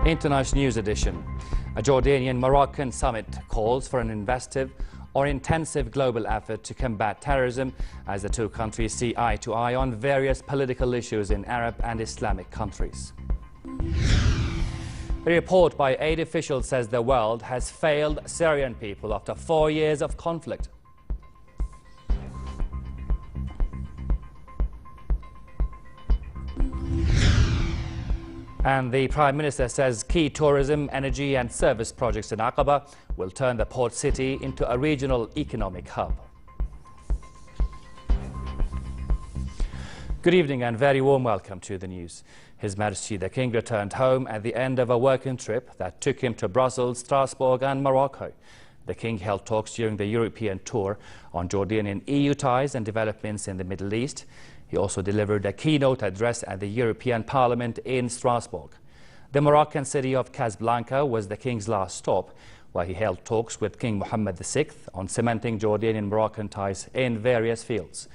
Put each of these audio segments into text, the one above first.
International News Edition. A Jordanian-Moroccan summit calls for an investive or intensive global effort to combat terrorism as the two countries see eye to eye on various political issues in Arab and Islamic countries. A report by aid officials says the world has failed Syrian people after 4 years of conflict. And the Prime Minister says key tourism, energy and service projects in Aqaba will turn the port city into a regional economic hub. Good evening and very warm welcome to the news. His Majesty the King returned home at the end of a working trip that took him to Brussels, Strasbourg and Morocco. The King held talks during the European tour on Jordanian EU ties and developments in the Middle East. He also delivered a keynote address at the European Parliament in Strasbourg. The Moroccan city of Casablanca was the King's last stop, where he held talks with King Mohammed VI on cementing Jordanian-Moroccan ties in various fields.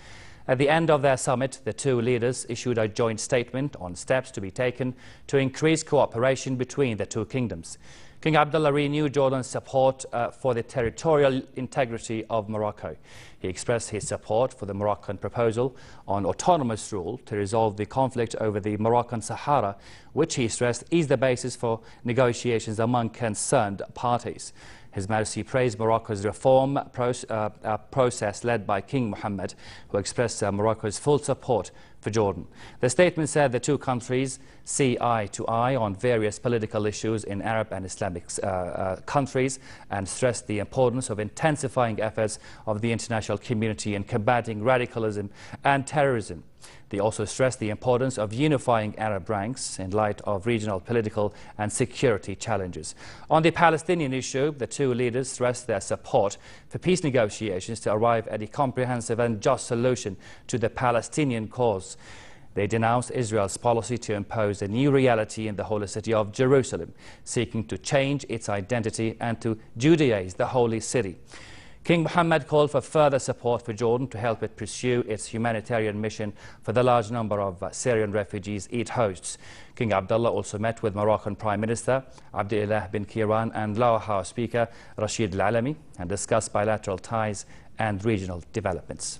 At the end of their summit, the two leaders issued a joint statement on steps to be taken to increase cooperation between the two kingdoms. King Abdullah renewed Jordan's support for the territorial integrity of Morocco. He expressed his support for the Moroccan proposal on autonomous rule to resolve the conflict over the Moroccan Sahara, which he stressed is the basis for negotiations among concerned parties. His Majesty praised Morocco's reform process led by King Mohammed, who expressed Morocco's full support for Jordan. The statement said the two countries see eye to eye on various political issues in Arab and Islamic countries and stressed the importance of intensifying efforts of the international community in combating radicalism and terrorism. They also stressed the importance of unifying Arab ranks in light of regional political and security challenges. On the Palestinian issue, the two leaders stressed their support for peace negotiations to arrive at a comprehensive and just solution to the Palestinian cause. They denounced Israel's policy to impose a new reality in the holy city of Jerusalem, seeking to change its identity and to Judaize the holy city. King Mohammed called for further support for Jordan to help it pursue its humanitarian mission for the large number of Syrian refugees it hosts. King Abdullah also met with Moroccan Prime Minister Abdullah bin Kiran and Lower House Speaker Rashid Al-Alami and discussed bilateral ties and regional developments.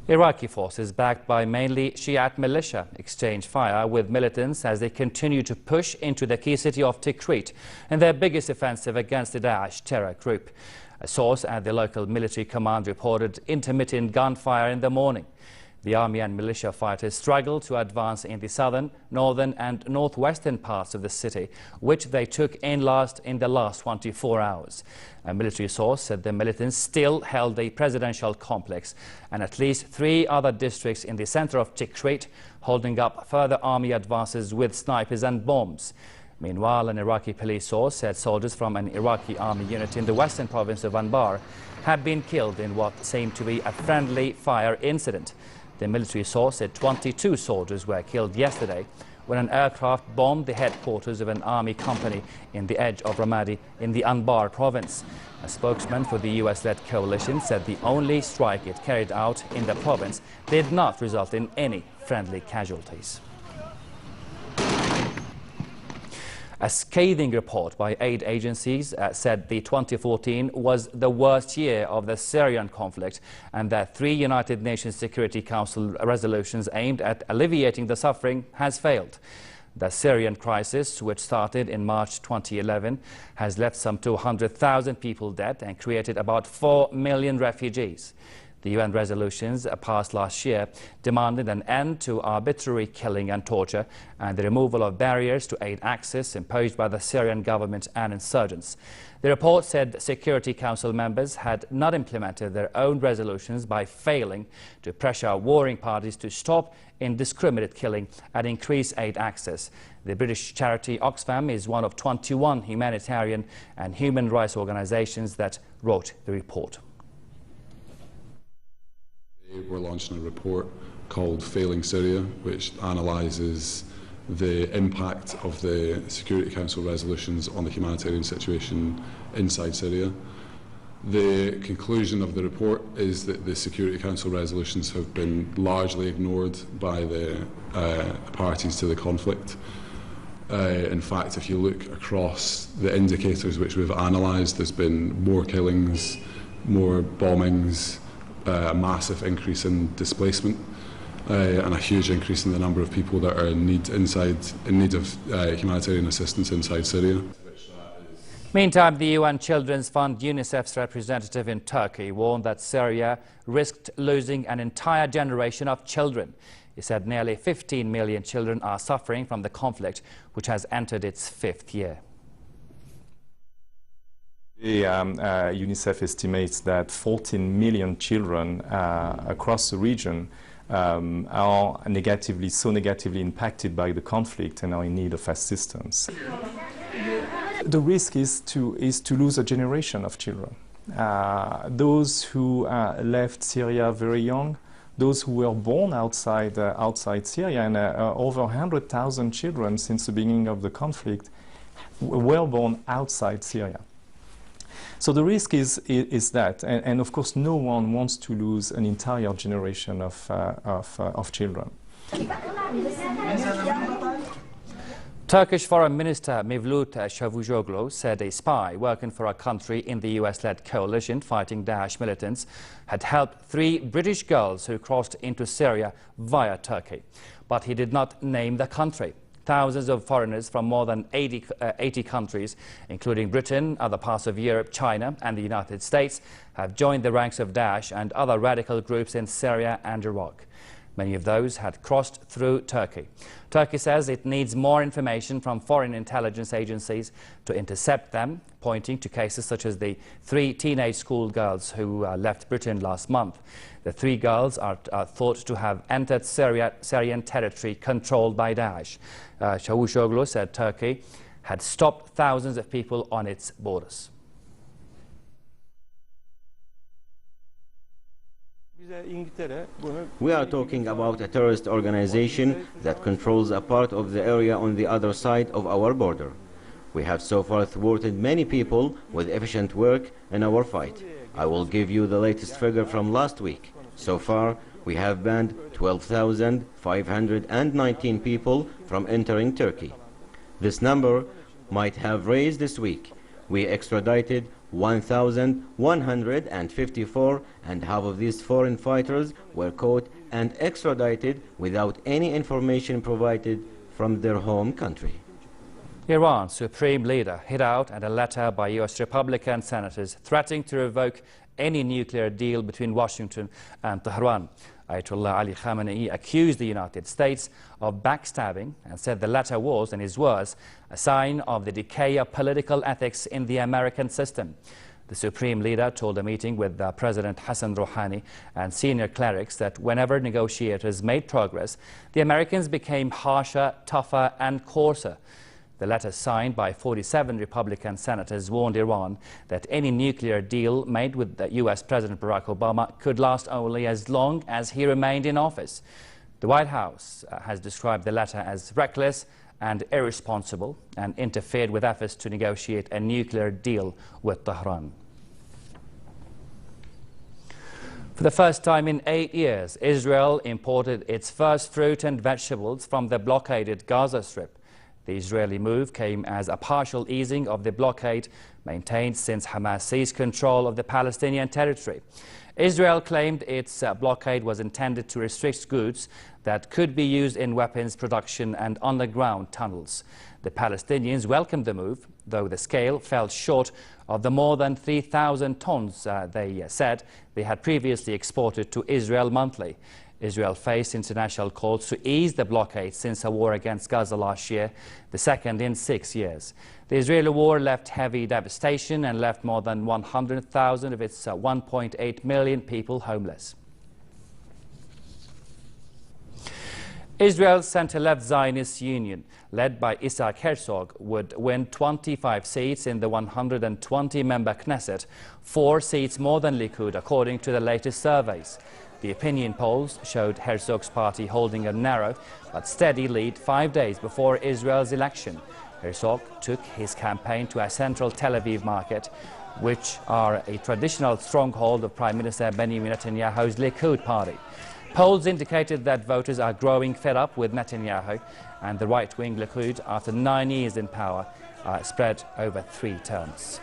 Iraqi forces, backed by mainly Shiite militia, exchanged fire with militants as they continue to push into the key city of Tikrit in their biggest offensive against the Daesh terror group. A source at the local military command reported intermittent gunfire in the morning. The army and militia fighters struggled to advance in the southern, northern and northwestern parts of the city, which they took in the last 24 hours. A military source said the militants still held the presidential complex and at least 3 other districts in the center of Tikrit, holding up further army advances with snipers and bombs. Meanwhile, an Iraqi police source said soldiers from an Iraqi army unit in the western province of Anbar had been killed in what seemed to be a friendly fire incident. The military source said 22 soldiers were killed yesterday when an aircraft bombed the headquarters of an army company in the edge of Ramadi in the Anbar province. A spokesman for the US-led coalition said the only strike it carried out in the province did not result in any friendly casualties. A scathing report by aid agencies said the 2014 was the worst year of the Syrian conflict and that 3 United Nations Security Council resolutions aimed at alleviating the suffering has failed. The Syrian crisis, which started in March 2011, has left some 200,000 people dead and created about 4 million refugees. The UN resolutions passed last year demanded an end to arbitrary killing and torture and the removal of barriers to aid access imposed by the Syrian government and insurgents. The report said Security Council members had not implemented their own resolutions by failing to pressure warring parties to stop indiscriminate killing and increase aid access. The British charity Oxfam is one of 21 humanitarian and human rights organizations that wrote the report. We're launching a report called Failing Syria, which analyses the impact of the Security Council resolutions on the humanitarian situation inside Syria. The conclusion of the report is that the Security Council resolutions have been largely ignored by the parties to the conflict. In fact, if you look across the indicators which we've analysed, there's been more killings, more bombings, a massive increase in displacement, and a huge increase in the number of people that are in need of humanitarian assistance inside Syria. Meantime, the UN Children's Fund UNICEF's representative in Turkey warned that Syria risked losing an entire generation of children. He said nearly 15 million children are suffering from the conflict, which has entered its 5th year. UNICEF estimates that 14 million children across the region are so negatively impacted by the conflict and are in need of assistance. The risk is to lose a generation of children. Those who left Syria very young, those who were born outside Syria, and over 100,000 children since the beginning of the conflict were born outside Syria. So the risk is that, and of course no one wants to lose an entire generation of children. Turkish Foreign Minister Mevlut Çavuşoğlu said a spy working for a country in the US-led coalition fighting Daesh militants had helped 3 British girls who crossed into Syria via Turkey. But he did not name the country. Thousands of foreigners from more than 80 countries, including Britain, other parts of Europe, China and the United States, have joined the ranks of Daesh and other radical groups in Syria and Iraq. Many of those had crossed through Turkey. Turkey says it needs more information from foreign intelligence agencies to intercept them, pointing to cases such as the 3 teenage schoolgirls who left Britain last month. The 3 girls are thought to have entered Syrian territory controlled by Daesh. Çavuşoğlu said Turkey had stopped thousands of people on its borders. We are talking about a terrorist organization that controls a part of the area on the other side of our border. We have so far thwarted many people with efficient work in our fight. I will give you the latest figure from last week. So far, we have banned 12,519 people from entering Turkey. This number might have raised this week. We extradited 1,154, and half of these foreign fighters were caught and extradited without any information provided from their home country. Iran's supreme leader hit out at a letter by US Republican senators threatening to revoke any nuclear deal between Washington and Tehran. Ayatollah Ali Khamenei accused the United States of backstabbing and said the letter was, in his words, a sign of the decay of political ethics in the American system. The supreme leader told a meeting with President Hassan Rouhani and senior clerics that whenever negotiators made progress, the Americans became harsher, tougher and coarser. The letter signed by 47 Republican senators warned Iran that any nuclear deal made with the US President Barack Obama could last only as long as he remained in office. The White House has described the letter as reckless and irresponsible and interfered with efforts to negotiate a nuclear deal with Tehran. For the first time in 8 years, Israel imported its first fruit and vegetables from the blockaded Gaza Strip. The Israeli move came as a partial easing of the blockade maintained since Hamas seized control of the Palestinian territory. Israel claimed its blockade was intended to restrict goods that could be used in weapons production and underground tunnels. The Palestinians welcomed the move, though the scale fell short of the more than 3,000 tons they said they had previously exported to Israel monthly. Israel faced international calls to ease the blockade since a war against Gaza last year, the second in 6 years. The Israeli war left heavy devastation and left more than 100,000 of its 1.8 million people homeless. Israel's center-left Zionist Union, led by Isaac Herzog, would win 25 seats in the 120-member Knesset, 4 seats more than Likud, according to the latest surveys. The opinion polls showed Herzog's party holding a narrow but steady lead 5 days before Israel's election. Herzog took his campaign to a central Tel Aviv market which are a traditional stronghold of Prime Minister Benjamin Netanyahu's Likud party. Polls indicated that voters are growing fed up with Netanyahu, and the right-wing Likud, after 9 years in power, spread over 3 terms.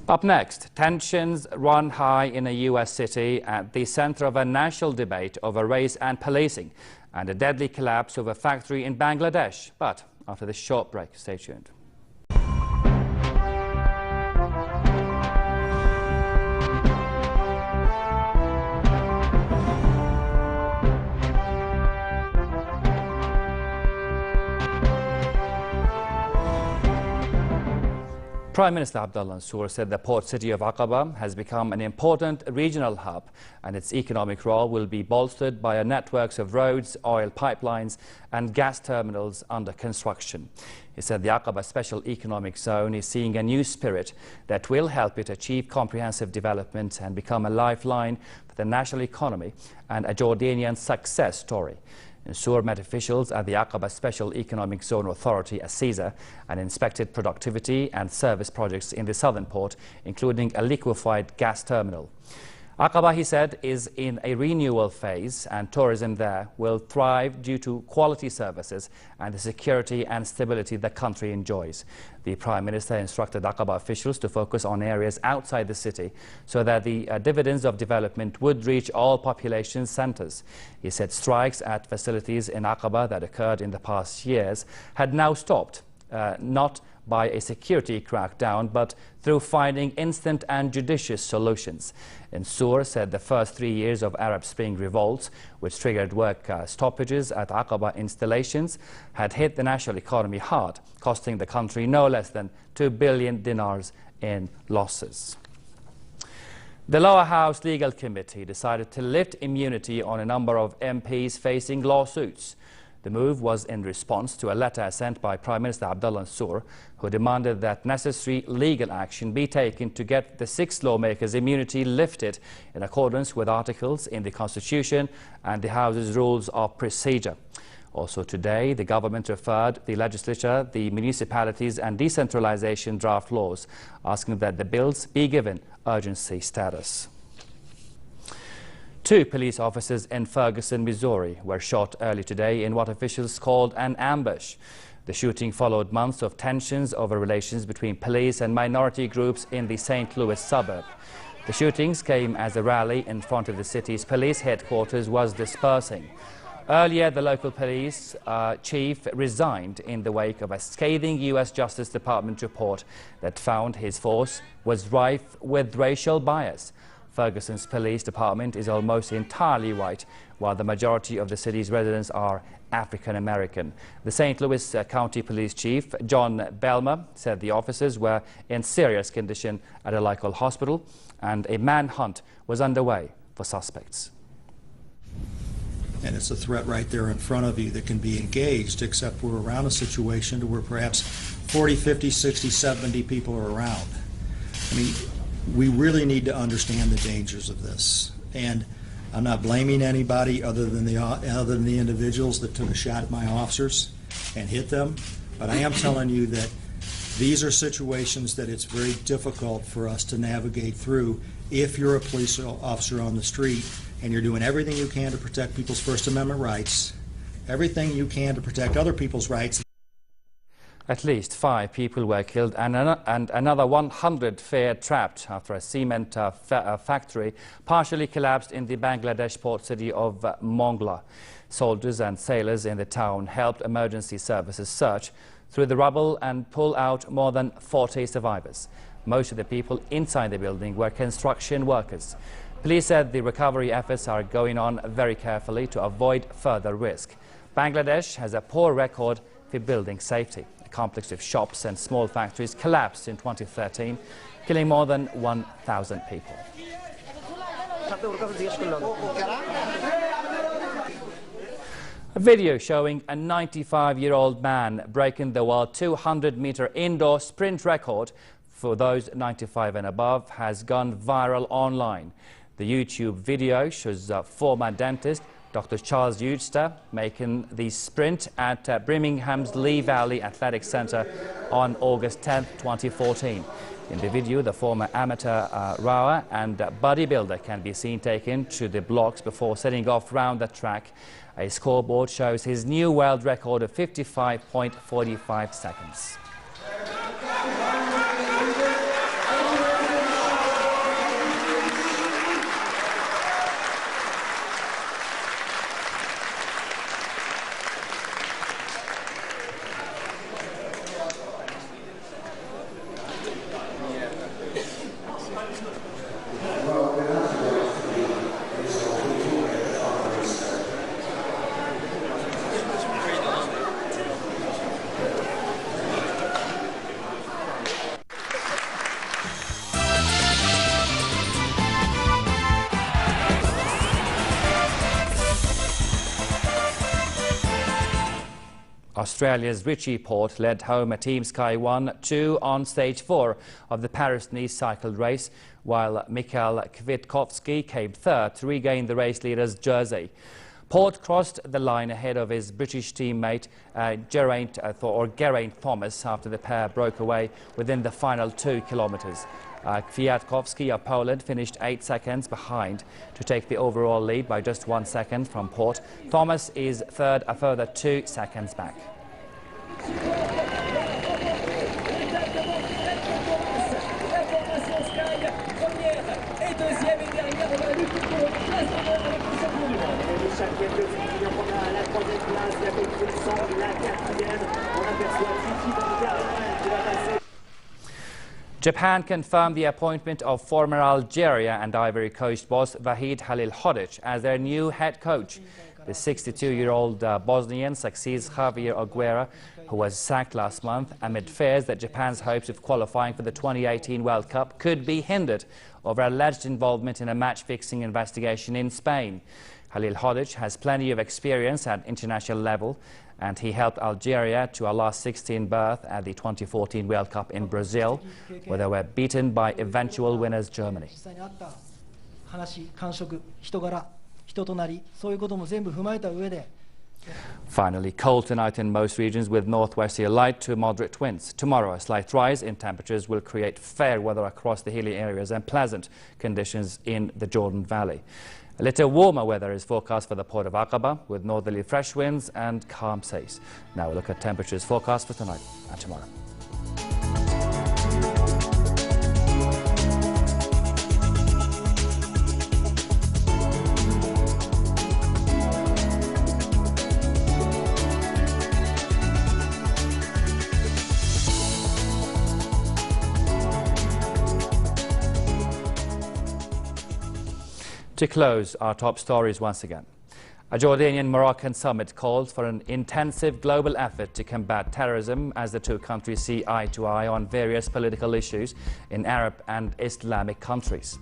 Up next, tensions run high in a U.S. city at the center of a national debate over race and policing, and a deadly collapse of a factory in Bangladesh. But after this short break, stay tuned. Prime Minister Abdullah Mansour said the port city of Aqaba has become an important regional hub, and its economic role will be bolstered by a network of roads, oil pipelines and gas terminals under construction. He said the Aqaba Special Economic Zone is seeing a new spirit that will help it achieve comprehensive development and become a lifeline for the national economy and a Jordanian success story. Mansour met officials at the Aqaba Special Economic Zone Authority, ASEZA, and inspected productivity and service projects in the southern port, including a liquefied gas terminal. Aqaba, he said, is in a renewal phase, and tourism there will thrive due to quality services and the security and stability the country enjoys. The Prime Minister instructed Aqaba officials to focus on areas outside the city so that the dividends of development would reach all population centres. He said strikes at facilities in Aqaba that occurred in the past years had now stopped, not by a security crackdown, but through finding instant and judicious solutions. Mansour said the first 3 years of Arab Spring revolts, which triggered work stoppages at Aqaba installations, had hit the national economy hard, costing the country no less than 2 billion dinars in losses. The Lower House Legal Committee decided to lift immunity on a number of MPs facing lawsuits. The move was in response to a letter sent by Prime Minister Abdullah Mansour, who demanded that necessary legal action be taken to get the 6 lawmakers' immunity lifted in accordance with articles in the Constitution and the House's rules of procedure. Also today, the government referred the legislature, the municipalities and decentralization draft laws, asking that the bills be given urgency status. 2 police officers in Ferguson, Missouri were shot early today in what officials called an ambush. The shooting followed months of tensions over relations between police and minority groups in the St. Louis suburb. The shootings came as a rally in front of the city's police headquarters was dispersing. Earlier, the local police chief resigned in the wake of a scathing U.S. Justice Department report that found his force was rife with racial bias. Ferguson's police department is almost entirely white, while the majority of the city's residents are African American. The St. Louis County Police Chief, John Belmer, said the officers were in serious condition at a local hospital, and a manhunt was underway for suspects. And it's a threat right there in front of you that can be engaged, except we're around a situation where perhaps 40, 50, 60, 70 people are around. I mean, we really need to understand the dangers of this. And I'm not blaming anybody other than the individuals that took a shot at my officers and hit them. But I am telling you that these are situations that it's very difficult for us to navigate through if you're a police officer on the street and you're doing everything you can to protect people's First Amendment rights, everything you can to protect other people's rights. At least 5 people were killed and another 100 fared trapped after a cement factory partially collapsed in the Bangladesh port city of Mongla. Soldiers and sailors in the town helped emergency services search through the rubble and pull out more than 40 survivors. Most of the people inside the building were construction workers. Police said the recovery efforts are going on very carefully to avoid further risk. Bangladesh has a poor record for building safety. A complex of shops and small factories collapsed in 2013, killing more than 1,000 people. A video showing a 95-year-old man breaking the world 200-meter indoor sprint record for those 95 and above has gone viral online. The YouTube video shows a former dentist Dr. Charles Eugster making the sprint at Birmingham's Lee Valley Athletic Centre on August 10, 2014. In the video, the former amateur rower and bodybuilder can be seen taken to the blocks before setting off round the track. A scoreboard shows his new world record of 55.45 seconds. Australia's Richie Porte led home a Team Sky 1-2 on stage 4 of the Paris-Nice cycle race, while Mikhail Kwiatkowski came third to regain the race leader's jersey. Porte crossed the line ahead of his British teammate Geraint Thomas after the pair broke away within the final 2 kilometres. Kwiatkowski of Poland finished 8 seconds behind to take the overall lead by just 1 second from Porte. Thomas is third, a further 2 seconds back. Japan confirmed the appointment of former Algeria and Ivory Coast boss Vahid Halilhodžić as their new head coach. The 62-year-old Bosnian succeeds Javier Aguirre, who was sacked last month amid fears that Japan's hopes of qualifying for the 2018 World Cup could be hindered over alleged involvement in a match-fixing investigation in Spain. Halilhodžić has plenty of experience at international level, and he helped Algeria to a last 16 berth at the 2014 World Cup in Brazil, where they were beaten by eventual winners Germany. Finally, cold tonight in most regions with northwesterly light to moderate winds. Tomorrow, a slight rise in temperatures will create fair weather across the hilly areas and pleasant conditions in the Jordan Valley. A little warmer weather is forecast for the port of Aqaba with northerly fresh winds and calm seas. Now we look at temperatures forecast for tonight and tomorrow. To close our top stories once again, a Jordanian-Moroccan summit calls for an intensive global effort to combat terrorism as the two countries see eye to eye on various political issues in Arab and Islamic countries.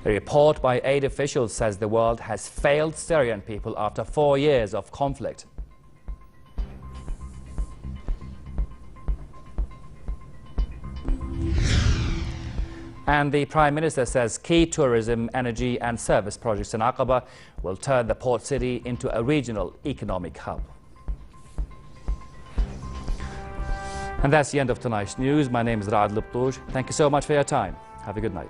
A report by aid officials says the world has failed Syrian people after 4 years of conflict. And the Prime Minister says key tourism, energy and service projects in Aqaba will turn the port city into a regional economic hub. And that's the end of tonight's news. My name is Raad Luptouj. Thank you so much for your time. Have a good night.